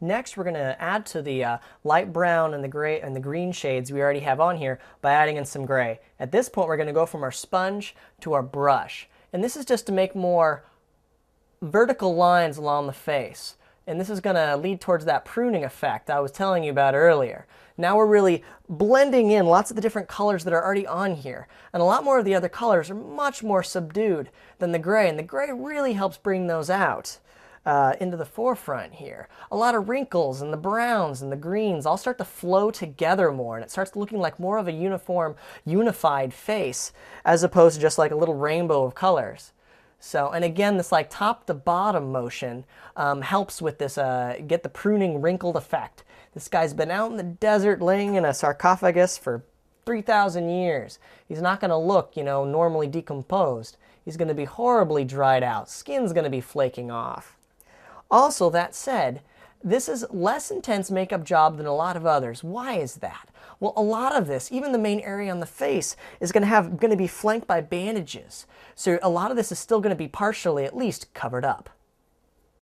Next, we're going to add to the light brown and the gray and the green shades we already have on here by adding in some gray. At this point, we're going to go from our sponge to our brush. And this is just to make more vertical lines along the face. And this is going to lead towards that pruning effect I was telling you about earlier. Now we're really blending in lots of the different colors that are already on here. And a lot more of the other colors are much more subdued than the gray. And the gray really helps bring those out into the forefront here. A lot of wrinkles and the browns and the greens all start to flow together more. And it starts looking like more of a uniform, unified face as opposed to just like a little rainbow of colors. So, and again, this like top to bottom motion helps with this, get the pruning wrinkled effect. This guy's been out in the desert laying in a sarcophagus for 3,000 years. He's not going to look, normally decomposed. He's going to be horribly dried out. Skin's going to be flaking off. Also, that said, this is less intense makeup job than a lot of others. Why is that? Well, a lot of this, even the main area on the face, is going to be flanked by bandages. So a lot of this is still going to be partially, at least, covered up.